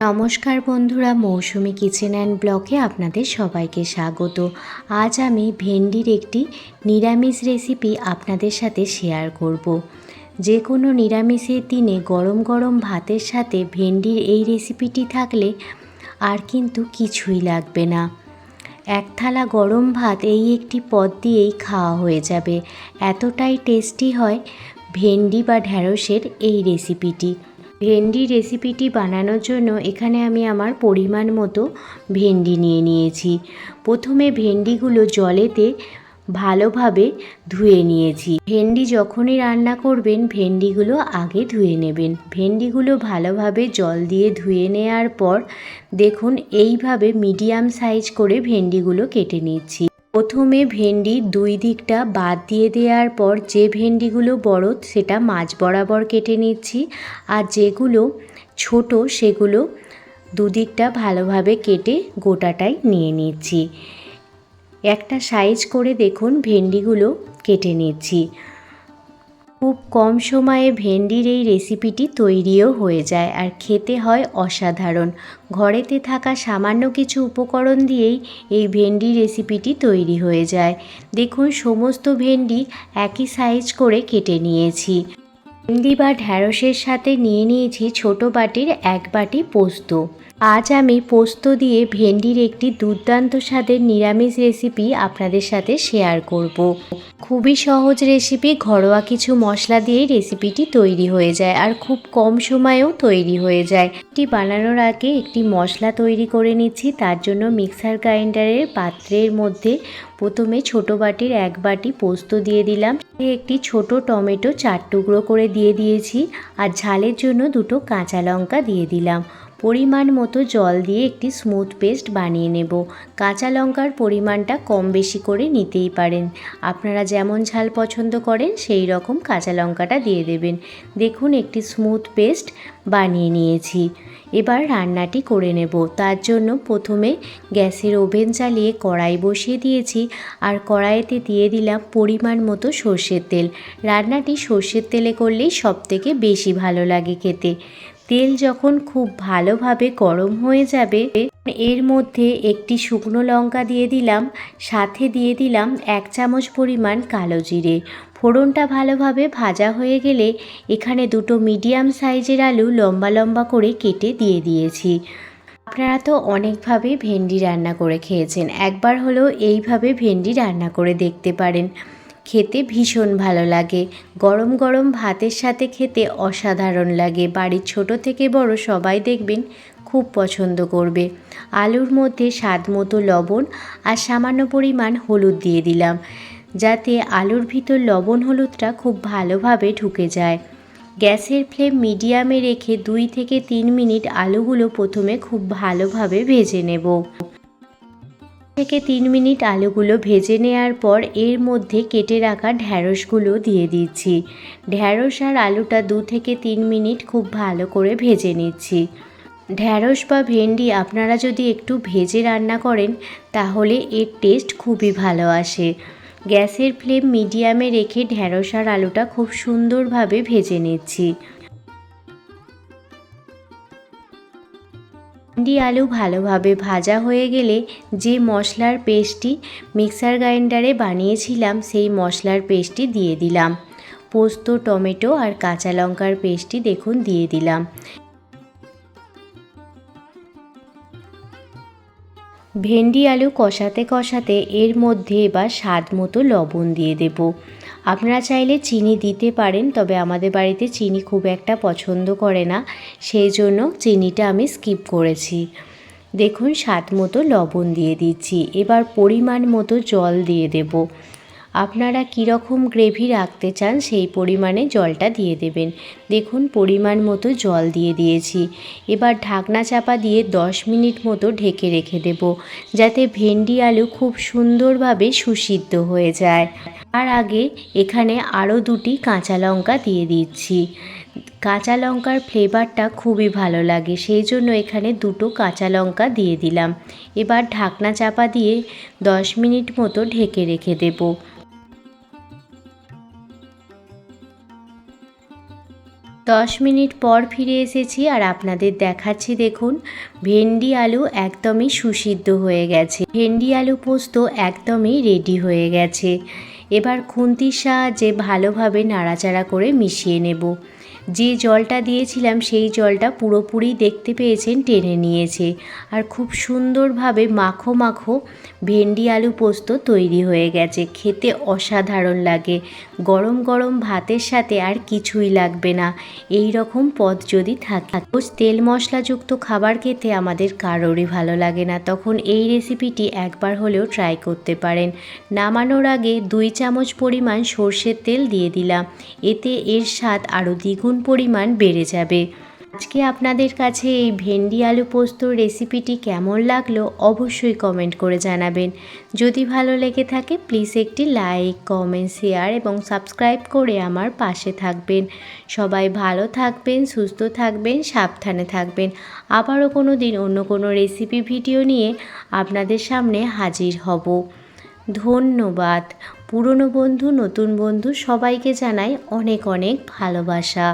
নমস্কার বন্ধুরা, মৌসুমি kitchen and ব্লগে আপনাদের সবাইকে স্বাগত। আজ আমি ভেন্ডির একটি নিরামিষ রেসিপি আপনাদের সাথে শেয়ার করব। যে কোনো নিরামিষের দিনে গরম গরম ভাতের সাথে ভেন্ডির এই রেসিপিটি থাকলে আর কিন্তু কিছুই লাগবে না। এক থালা গরম ভাত এই একটি পদ দিয়েই খাওয়া হয়ে যাবে। এতটাই টেস্টি হয় ভেন্ডি বা ঢ্যাঁড়সের এই রেসিপিটি। ভেন্ডি রেসিপিটি বানানোর জন্য এখানে আমি আমার পরিমাণ মতো ভেন্ডি নিয়ে নিয়েছি। প্রথমে ভেন্ডিগুলো জলেতে ভালোভাবে ধুয়ে নিয়েছি। ভেন্ডি যখনই রান্না করবেন ভেন্ডিগুলো আগে ধুয়ে নেবেন। ভেন্ডিগুলো ভালোভাবে জল দিয়ে ধুয়ে নেওয়ার পর দেখুন এইভাবে মিডিয়াম সাইজ করে ভেন্ডিগুলো কেটে নিচ্ছি। প্রথমে ভেন্ডির দুই দিকটা বাদ দিয়ে দেওয়ার পর যে ভেন্ডিগুলো বড় সেটা মাঝ বরাবর কেটে নিচ্ছি, আর যেগুলো ছোট সেগুলো দুদিকটা ভালোভাবে কেটে গোটাটাই নিয়ে নিচ্ছি। একটা সাইজ করে দেখুন ভেন্ডিগুলো কেটে নিচ্ছি। খুব কম সময়ে ভেন্ডির এই রেসিপিটি তৈরিও হয়ে যায় আর খেতে হয় অসাধারণ। ঘরেতে থাকা সামান্য কিছু উপকরণ দিয়েই এই ভেন্ডি রেসিপিটি তৈরি হয়ে যায়। দেখুন সমস্ত ভেন্ডি একই সাইজ করে কেটে নিয়েছি। ভেন্ডি বা ঢ্যাঁড়সের সাথে নিয়ে নিয়েছি ছোট বাটির 1 বাটি পোস্ত। আজ আমি পোস্ত দিয়ে ভেন্ডির একটি দুর্দান্ত স্বাদের নিরামিষ রেসিপি আপনাদের সাথে শেয়ার করব। খুবই সহজ রেসিপি, ঘরোয়া কিছু মশলা দিয়েই রেসিপিটি তৈরি হয়ে যায় আর খুব কম সময়েও তৈরি হয়ে যায়। এটি বানানোর আগে একটি মশলা তৈরি করে নিচ্ছি। তার জন্য মিক্সার গ্রাইন্ডারের পাত্রের মধ্যে প্রথমে ছোট বাটির 1 বাটি পোস্ত দিয়ে দিলাম। একটি ছোট টমেটো 4 টুকরো করে দিয়ে দিয়েছি আর ঝালের জন্য 2টো কাঁচা লঙ্কা দিয়ে দিলাম। পরিমাণ মতো জল দিয়ে একটি স্মুথ পেস্ট বানিয়ে নেব। কাঁচা লঙ্কার পরিমাণটা কম বেশি করে নিতেই পারেন, আপনারা যেমন ঝাল পছন্দ করেন সেই রকম কাঁচা লঙ্কাটা দিয়ে দেবেন। দেখুন একটি স্মুথ পেস্ট বানিয়ে নিয়েছি। এবার রান্নাটি করে নেব। তার জন্য প্রথমে গ্যাসের ওভেন চালিয়ে কড়াই বসিয়ে দিয়েছি আর কড়াইতে দিয়ে দিলাম পরিমাণ মতো সর্ষের তেল। রান্নাটি সর্ষের তেলে করলেই সবথেকে বেশি ভালো লাগে খেতে। তেল যখন খুব ভালোভাবে গরম হয়ে যাবে এর মধ্যে একটি শুকনো লঙ্কা দিয়ে দিলাম, সাথে দিয়ে দিলাম 1 চামচ পরিমাণ কালো জিরে। ফোড়নটা ভালোভাবে ভাজা হয়ে গেলে এখানে 2টো মিডিয়াম সাইজের আলু লম্বা লম্বা করে কেটে দিয়ে দিয়েছি। আপনারা তো অনেকভাবে ভেন্ডি রান্না করে খেয়েছেন, একবার হলেও এইভাবে ভেন্ডি রান্না করে দেখতে পারেন। খেতে ভীষণ ভালো লাগে, গরম গরম ভাতের সাথে খেতে অসাধারণ লাগে। বাড়ির ছোট থেকে বড় সবাই দেখবেন খুব পছন্দ করবে। আলুর মধ্যে স্বাদ মতো লবণ আর সামান্য পরিমাণ হলুদ দিয়ে দিলাম, যাতে আলুর ভিতর লবণ হলুদটা খুব ভালোভাবে ঢুকে যায়। গ্যাসের ফ্লেম মিডিয়ামে রেখে 2 থেকে 3 মিনিট আলুগুলো প্রথমে খুব ভালোভাবে ভেজে নেব। 2 থেকে 3 মিনিট আলুগুলো ভেজে নেওয়ার পর এর মধ্যে কেটে রাখা ঢ্যাঁড়সগুলো দিয়ে দিচ্ছি। ঢ্যাঁড়স আর আলুটা 2 থেকে 3 মিনিট খুব ভালো করে ভেজে নিচ্ছি। ঢ্যাঁড়স বা ভেন্ডি আপনারা যদি একটু ভেজে রান্না করেন তাহলে এর টেস্ট খুবই ভালো আসে। গ্যাসের ফ্লেম মিডিয়ামে রেখে ঢ্যাঁড়স আর আলুটা খুব সুন্দরভাবে ভেজে নিচ্ছি। ভেন্ডি আলু ভালোভাবে ভাজা হয়ে গেলে যে মশলার পেস্টটি মিক্সার গ্রাইন্ডারে বানিয়েছিলাম সেই মশলার পেস্টটি দিয়ে দিলাম। পোস্ত, টমেটো আর কাঁচা লঙ্কার পেস্টটি দেখুন দিয়ে দিলাম। ভেন্ডি আলু কষাতে কষাতে এর মধ্যে এবার স্বাদ মতো লবণ দিয়ে দেব। আপনারা চাইলে চিনি দিতে পারেন, তবে আমাদের বাড়িতে চিনি খুব একটা পছন্দ করে না, সেই জন্য চিনিটা আমি স্কিপ করেছি। দেখুন স্বাদ মতো লবণ দিয়ে দিচ্ছি। এবার পরিমাণ মতো জল দিয়ে দেব। আপনারা কীরকম গ্রেভি রাখতে চান সেই পরিমাণে জলটা দিয়ে দেবেন। দেখুন পরিমাণ মতো জল দিয়ে দিয়েছি। এবার ঢাকনা চাপা দিয়ে 10 মিনিট মতো ঢেকে রেখে দেব, যাতে ভেন্ডি আলু খুব সুন্দরভাবে সুসিদ্ধ হয়ে যায়। তার আগে এখানে আরও 2টি কাঁচা লঙ্কা দিয়ে দিচ্ছি। কাঁচা লঙ্কার ফ্লেভারটা খুবই ভালো লাগে, সেই জন্য এখানে 2টো কাঁচা লঙ্কা দিয়ে দিলাম। এবার ঢাকনা চাপা দিয়ে 10 মিনিট মতো ঢেকে রেখে দেব। 10 মিনিট পর ফিরে এসেছি আর আপনাদের দেখাচ্ছি। দেখুন, ভেন্ডি আলু একদমই সুসিদ্ধ হয়ে গেছে। ভেন্ডি আলু পোস্ত একদমই রেডি হয়ে গেছে। এবার খুন্তির সাহায্যে ভালোভাবে নাড়াচাড়া করে মিশিয়ে নেব। যে জলটা দিয়েছিলাম সেই জলটা পুরোপুরি দেখতে পেয়েছেন টেনে নিয়েছে, আর খুব সুন্দরভাবে মাখো মাখো ভেন্ডি আলু পোস্ত তৈরি হয়ে গেছে। খেতে অসাধারণ লাগে। গরম গরম ভাতের সাথে আর কিছুই লাগবে না এই রকম পদ যদি থাকে। তেল মশলাযুক্ত খাবার খেতে আমাদের কারোরই ভালো লাগে না, তখন এই রেসিপিটি একবার হলেও ট্রাই করতে পারেন। নামানোর আগে 2 চামচ পরিমাণ সর্ষের তেল দিয়ে দিলাম, এতে এর স্বাদ আরও দ্বিগুণ পরিমাণ বেড়ে যাবে। আজকে আপনাদের কাছে এই ভেন্ডি আলু পোস্তর রেসিপিটি কেমন লাগলো অবশ্যই কমেন্ট করে জানাবেন। যদি ভালো লেগে থাকে প্লিজ একটি লাইক, কমেন্ট, শেয়ার এবং সাবস্ক্রাইব করে আমার পাশে থাকবেন। সবাই ভালো থাকবেন, সুস্থ থাকবেন, সাবধানে থাকবেন। আবারও কোনো দিন অন্য কোনো রেসিপি ভিডিও নিয়ে আপনাদের সামনে হাজির হব। ধন্যবাদ। পুরনো বন্ধু, নতুন বন্ধু সবাইকে জানাই অনেক অনেক ভালোবাসা।